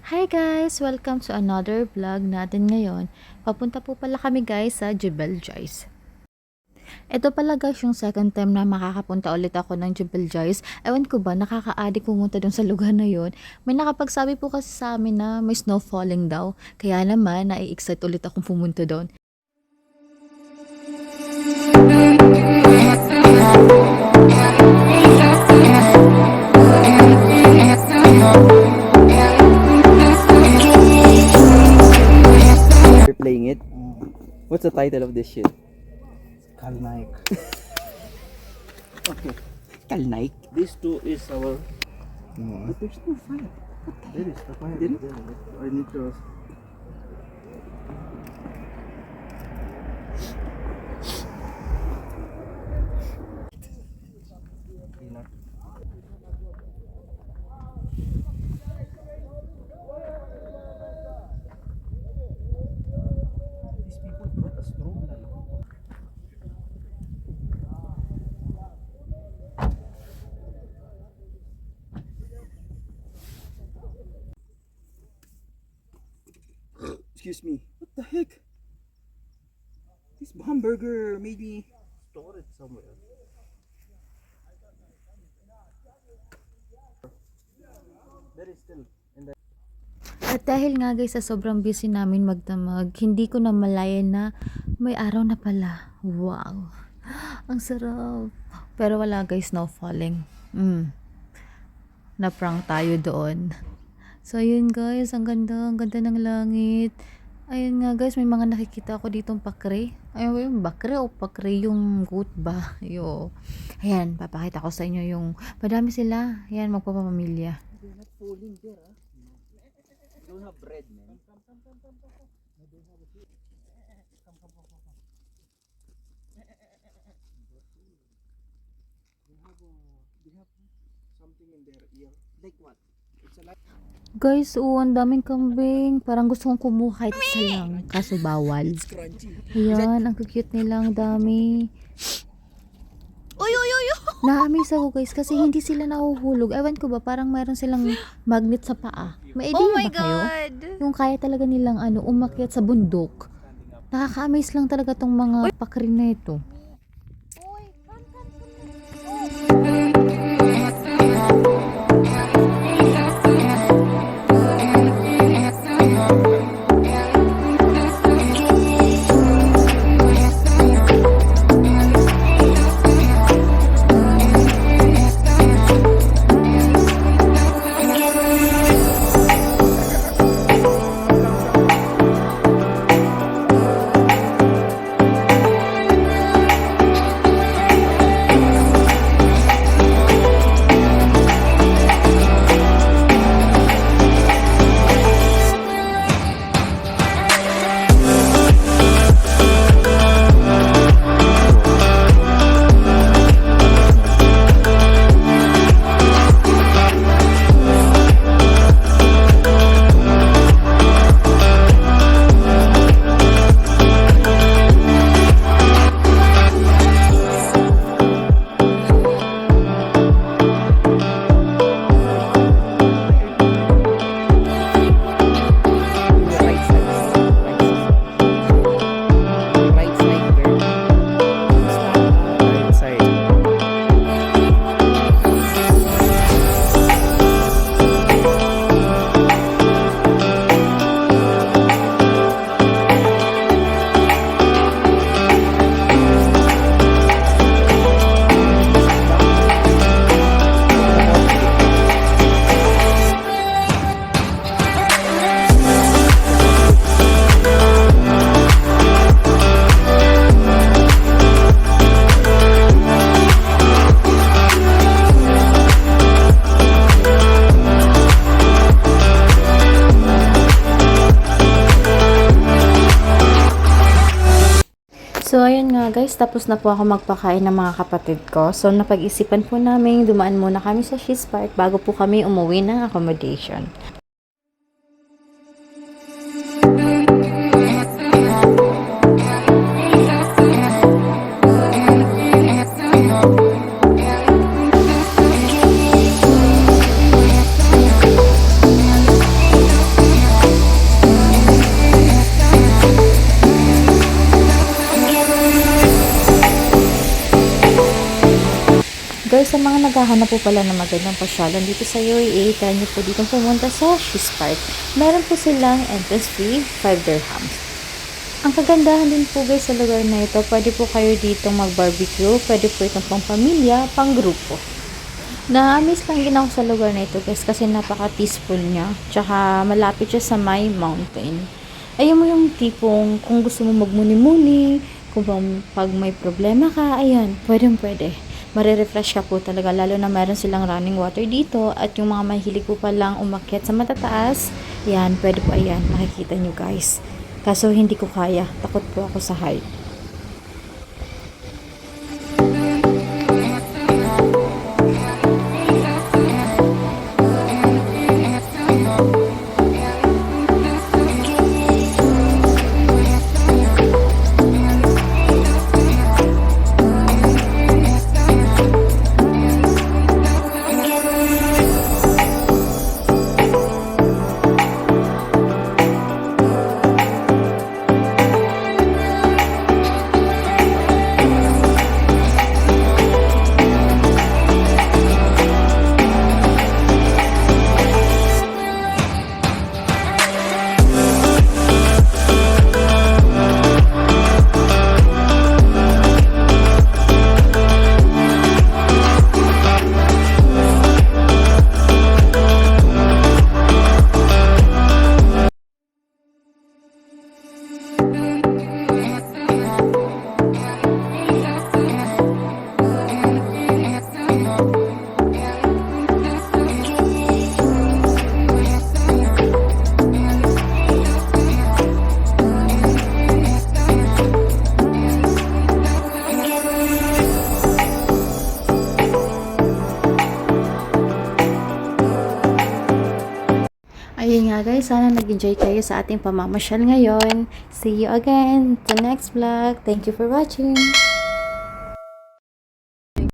Hi guys! Welcome to another vlog natin ngayon. Papunta po pala kami guys sa Jebel Jais. Ito pala guys yung second time na makakapunta ulit ako ng Jebel Jais. Ewan ko ba, nakaka-addict pumunta dun sa lugar na yun. May nakapagsabi po kasi sa amin na may snow falling daw. Kaya naman, nai-excite ulit akong pumunta doon. You're playing it? What's the title of this shit? Kalnaik. Okay. Kalnaik? This two is our. But there's no fire. There is the fire. Didn't- I need to. These people brought a strobe light. Excuse me. What the heck? This hamburger made me... Store it somewhere. There is still in the. At dahil nga guys sa sobrang busy namin magdamag, hindi ko na malayan na may araw na pala. Wow! Ang sarap! Pero wala guys, snow falling. Na-prank tayo doon. So ayun guys, ang ganda ng langit. Ayun nga guys, may mga nakikita ako ditong pakre. Ayun, yung bakre o pakre yung goat ba? Yo. Ayan, papakita ko sa inyo yung madami sila. Ayan, magpapamilya. They're not falling there, huh? Don't have bread, man. They have something in their ear. Like what? It's a light. Guys, ang daming kambing. Parang gusto kong kumuha kahit isa lang. Kaso bawal. It's crunchy. Ayan, ang cute nilang dami. Oy! Na-amaze ako guys kasi hindi sila nahuhulog. Ewan ko ba, parang mayroon silang magnet sa paa. May idea ba kayo? Yung kaya talaga nilang umakyat sa bundok. Nakaka-amaze lang talaga tong mga pakrin na ito. The right side. Right side, girl. Right side. So, ayun nga guys, tapos na po ako magpakain ng mga kapatid ko. So, napag-isipan po namin, dumaan muna kami sa She's Park bago po kami umuwi ng accommodation. Guys, sa mga naghahanap po pala ng magandang pasyalan dito sa UAE, try nyo po dito pumunta sa She's Park. Meron po silang entrance fee, 5 dirhams. Ang kagandahan din po guys sa lugar na ito, pwede po kayo dito mag-barbecue, pwede po itong pang pamilya, pang grupo. Na-miss lang din ako sa lugar na ito guys kasi napaka-peaceful niya, tsaka malapit siya sa may mountain. Ayun mo yung tipong kung gusto mo magmuni-muni, kung pag may problema ka, ayan, pwede. Marirefresh ka po talaga, lalo na meron silang running water dito at yung mga mahilig po palang umakyat sa matataas, yan, pwede po, ayan, makikita nyo guys. Kaso hindi ko kaya, takot po ako sa height. Ayun nga guys, sana nag-enjoy kayo sa ating pamamasyal ngayon. See you again sa next vlog. Thank you for watching.